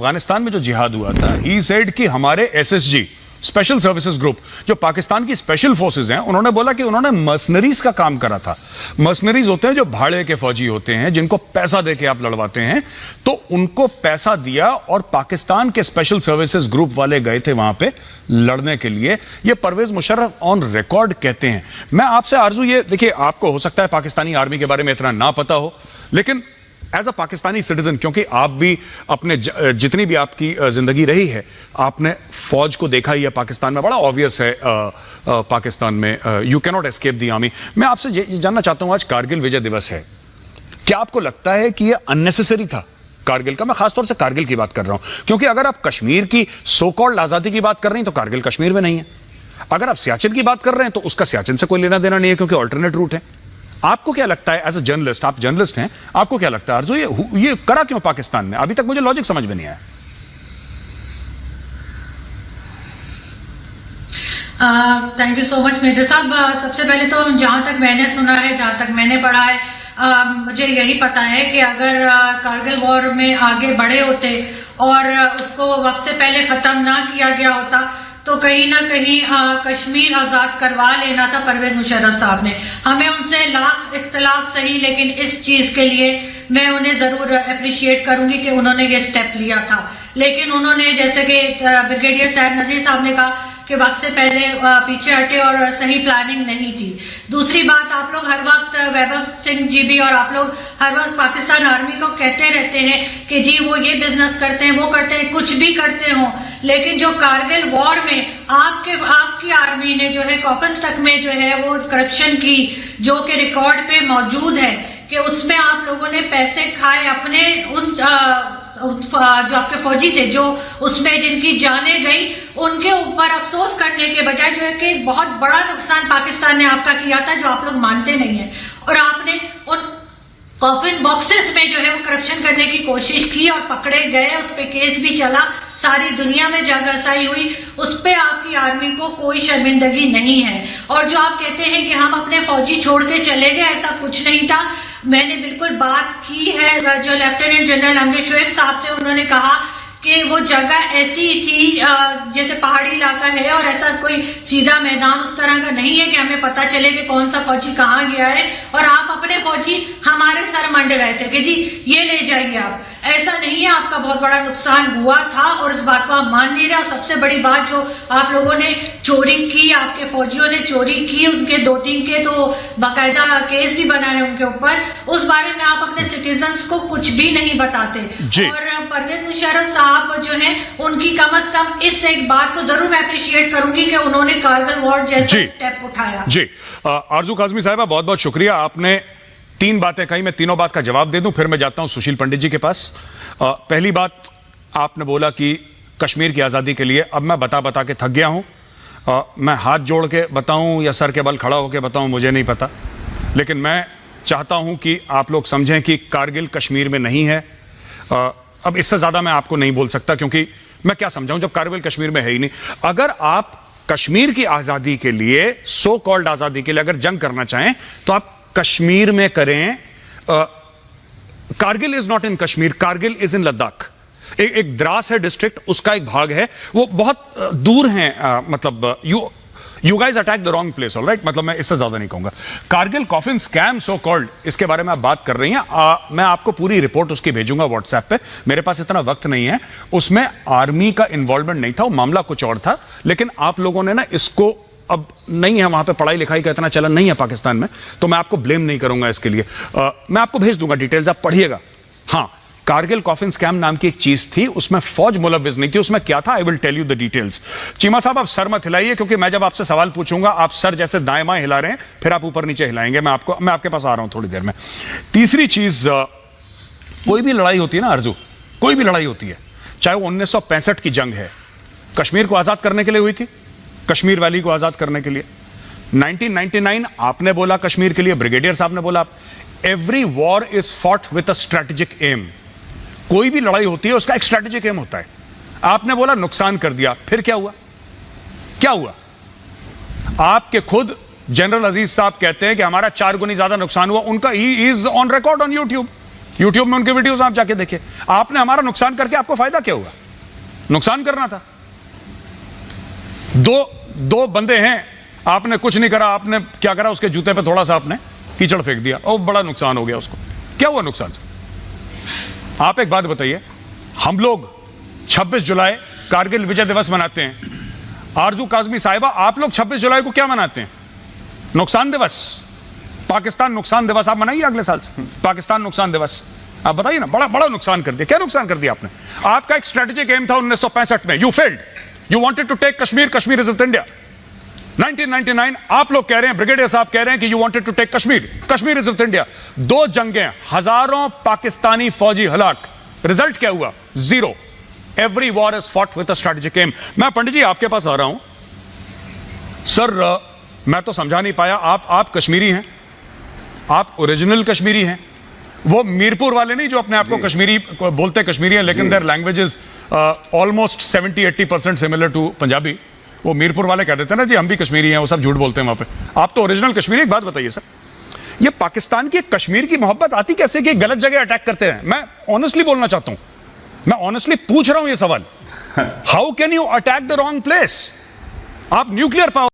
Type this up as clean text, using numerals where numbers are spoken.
अफगानिस्तान में जो जिहाद हुआ था, ही सेड कि हमारे एसएसजी स्पेशल सर्विसेज ग्रुप जो पाकिस्तान की स्पेशल फोर्सेज हैं, उन्होंने बोला कि उन्होंने मर्सनरीज का काम करा था। मर्सनरीज होते हैं जो भाड़े के फौजी होते हैं, जिनको पैसा देके आप लड़वाते हैं, तो उनको पैसा दिया और पाकिस्तान के स्पेशल सर्विसेज ग्रुप वाले गए थे वहां पे लड़ने के लिए। ये परवेज मुशर्रफ ऑन रिकॉर्ड कहते हैं। मैं आपसे आरजू ये देखिए, आपको हो सकता है पाकिस्तानी आर्मी के बारे में इतना ना पता हो, लेकिन एज अ पाकिस्तानी सिटीजन, क्योंकि आप भी अपने जितनी भी आपकी जिंदगी रही है, आपने फौज को देखा ही है पाकिस्तान में, बड़ा ऑब्वियस है पाकिस्तान में you can not escape the army. मैं आपसे ये जानना चाहता हूं, आज कारगिल विजय दिवस है, क्या आपको लगता है कि यह अननेसेसरी था कारगिल का? मैं खासतौर से कारगिल की बात कर रहा हूं, क्योंकि अगर आप कश्मीर की सो कॉल्ड आजादी की बात कर रही हैं तो कारगिल कश्मीर में नहीं है। अगर आप सियाचिन की बात कर रहे हैं तो उसका सियाचिन से कोई लेना देना नहीं है, क्योंकि ऑल्टरनेट रूट है। आपको क्या लगता है एज अ जर्नलिस्ट, आप जर्नलिस्ट हैं, आपको क्या लगता है अर्जु, ये करा क्यों पाकिस्तान ने? अभी तक मुझे लॉजिक समझ में नहीं आया। Thank you so much major साहब। सबसे पहले तो जहां तक मैंने सुना है, जहां तक मैंने पढ़ा है, मुझे यही पता है कि अगर कारगिल वॉर में आगे बढ़े होते और उसको वक्त से पहले खत्म ना किया गया होता तो कहीं ना कहीं कश्मीर आजाद करवा लेना था परवेज मुशर्रफ साहब ने। हमें उनसे लाख इख्तलाफ सही, लेकिन इस चीज के लिए मैं उन्हें जरूर अप्रिशिएट करूंगी कि उन्होंने ये स्टेप लिया था। लेकिन उन्होंने, जैसे कि ब्रिगेडियर सैयद नजीर साहब ने कहा कि वक्त से पहले पीछे हटे और सही प्लानिंग नहीं थी। दूसरी बात, आप लोग हर वक्त वैभव सिंह जी भी और आप लोग हर वक्त पाकिस्तान आर्मी को कहते रहते हैं कि जी वो ये बिजनेस करते हैं, वो करते हैं, कुछ भी करते हो, लेकिन जो कारगिल वॉर में आपकी आर्मी ने जो है कॉफन्स तक में जो है वो करप्शन की, जो कि रिकॉर्ड पे मौजूद है कि उसमें आप लोगों ने पैसे खाए अपने उन जो आपके फौजी थे, जो उसमें जिनकी जानें गई, उनके ऊपर अफसोस करने के बजाय जो है कि बहुत बड़ा नुकसान पाकिस्तान ने आपका किया था, जो आप लोग मानते नहीं है। और आपने उन कॉफिन बॉक्सेस में जो है वो करप्शन करने की कोशिश की और पकड़े गए, उस पर केस भी चला, सारी दुनिया में जगहसाई हुई, उस पे आपकी आर्मी को कोई शर्मिंदगी नहीं है। और जो आप कहते हैं कि हम अपने फौजी छोड़ के चले गए, ऐसा कुछ नहीं था। मैंने बिल्कुल बात की है जो लेफ्टिनेंट जनरल अमजद शोएब साहब से, उन्होंने कहा कि वो जगह ऐसी थी जैसे पहाड़ी इलाका है और ऐसा कोई सीधा मैदान उस तरह का नहीं है कि हमें पता चले कि कौन सा फौजी कहाँ गया है, और आप अपने फौजी हमारे सर मंड रहे थे कि जी ये ले जाइए आप। ऐसा नहीं है, आपका बहुत बड़ा नुकसान हुआ था और इस बात को आप मान नहीं रहे। और सबसे बड़ी बात, जो आप लोगों ने चोरी की, आपके फौजियों ने चोरी की, उनके 2-3 के तो बाकायदा केस भी बना है उनके ऊपर, उस बारे में आप अपने सिटीजन्स को कुछ भी नहीं बताते। और परवेज मुशर्रफ साहब जो है, उनकी कम से कम इस एक बात को जरूर मैं अप्रिशिएट करूंगी कि उन्होंने कारगिल वॉर जैसे स्टेप उठाया। जी आरजू काज़मी साहिबा, बहुत बहुत शुक्रिया। आपने 3 बातें कही, मैं तीनों बात का जवाब दे दूं, फिर मैं जाता हूं सुशील पंडित जी के पास। पहली बात, आपने बोला कि कश्मीर की आजादी के लिए, अब मैं बता के थक गया हूं। मैं हाथ जोड़ के बताऊं या सर के बल खड़ा होकर बताऊं, मुझे नहीं पता, लेकिन मैं चाहता हूं कि आप लोग समझें कि कारगिल कश्मीर में नहीं है। अब इससे ज्यादा मैं आपको नहीं बोल सकता, क्योंकि मैं क्या समझाऊं जब कारगिल कश्मीर में है ही नहीं। अगर आप कश्मीर की आजादी के लिए, सो कॉल्ड आजादी के लिए अगर जंग करना चाहें तो आप कश्मीर में करें। Kargil is not in Kashmir, Kargil is in Ladakh. एक द्रास है डिस्ट्रिक्ट, उसका एक भाग है, वो बहुत दूर है। मतलब you guys attack the wrong place, alright. मतलब मैं इससे ज्यादा नहीं कहूंगा। Kargil coffin scam so called, इसके बारे में आप बात कर रही हैं, मैं आपको पूरी रिपोर्ट उसकी भेजूंगा व्हाट्सएप पे। मेरे पास इतना वक्त नहीं है। उसमें आर्मी का इन्वॉल्वमेंट नहीं था, वो मामला कुछ और था, लेकिन आप लोगों ने ना इसको, अब नहीं है वहां पे पढ़ाई लिखाई का इतना चलन नहीं है पाकिस्तान में, तो मैं आपको ब्लेम नहीं करूंगा इसके लिए। मैं आपको भेज दूंगा डिटेल्स, आप पढ़िएगा। हाँ, कारगिल कॉफिन स्कैम नाम की एक चीज थी, उसमें फौज मुलव्विस नहीं थी। उसमें क्या था, I will tell you the details. Cheema साहब, आप सर मत हिलाइए, क्योंकि मैं जब आपसे सवाल पूछूंगा आप सर जैसे दाएं बाएं हिला रहे हैं, फिर आप ऊपर नीचे हिलाएंगे। मैं आपके पास आ रहा हूं थोड़ी देर में। तीसरी चीज, कोई भी लड़ाई होती है ना अर्जू, कोई भी लड़ाई होती है, चाहे वो 1965 की जंग है, कश्मीर को आजाद करने के लिए हुई थी, कश्मीर वैली को आजाद करने के लिए। 1999 आपने बोला कश्मीर के लिए, ब्रिगेडियर साहब ने बोला, every war is fought with a strategic aim. कोई भी लड़ाई होती है उसका एक स्ट्रेटेजिक एम होता है। आपने बोला नुकसान कर दिया, फिर क्या हुआ? क्या हुआ? आपके खुद जनरल अजीज साहब कहते हैं कि हमारा 4 गुनी ज्यादा नुकसान हुआ। उनका he is on record on YouTube. YouTube में उनके वीडियोस आप जाके देखिए। आपने हमारा नुकसान करके आपको फायदा क्या हुआ? नुकसान करना था। दो बंदे हैं, आपने कुछ नहीं करा, आपने क्या करा, उसके जूते पे थोड़ा सा आपने कीचड़ फेंक दिया और बड़ा नुकसान हो गया उसको। क्या हुआ नुकसान से? आप एक बात बताइए, हम लोग 26 जुलाई कारगिल विजय दिवस मनाते हैं। आरजू काजमी साहिबा, आप लोग 26 जुलाई को क्या मनाते हैं? नुकसान दिवस, पाकिस्तान नुकसान दिवस आप मनाइए अगले साल से, पाकिस्तान नुकसान दिवस। आप बताइए ना, बड़ा बड़ा नुकसान कर दिया। क्या नुकसान कर दिया आपने? आपका एक स्ट्रेटेजिक एम था 1965 में, you failed, you wanted to take Kashmir, Kashmir is with India. 1999 आप लोग कह रहे हैं, ब्रिगेडियर साहब कह रहे हैं कि you wanted to take Kashmir, Kashmir is with India. 2 जंगें, हजारों पाकिस्तानी फौजी हलाक, रिजल्ट क्या हुआ? 0। Every war is fought with a strategic aim. मैं पंडित जी आपके पास आ रहा हूं सर, मैं तो समझा नहीं पाया, आप कश्मीरी हैं, आप ओरिजिनल कश्मीरी हैं, वो मीरपुर वाले नहीं जो अपने आप को कश्मीरी बोलते कश्मीरी हैं, लेकिन their language is almost 70-80% similar to Punjabi. वो मीरपुर वाले कह देते हैं ना जी हम भी कश्मीरी हैं, वो सब झूठ बोलते हैं वहां पे। आप तो ओरिजिनल कश्मीरी। एक बात बताइए सर, ये पाकिस्तान की कश्मीर की मोहब्बत आती कैसे कि गलत जगह अटैक करते हैं? मैं ऑनेस्टली बोलना चाहता हूं, मैं ऑनेस्टली पूछ रहा हूं ये सवाल। How can you attack the wrong place? आप न्यूक्लियर पावर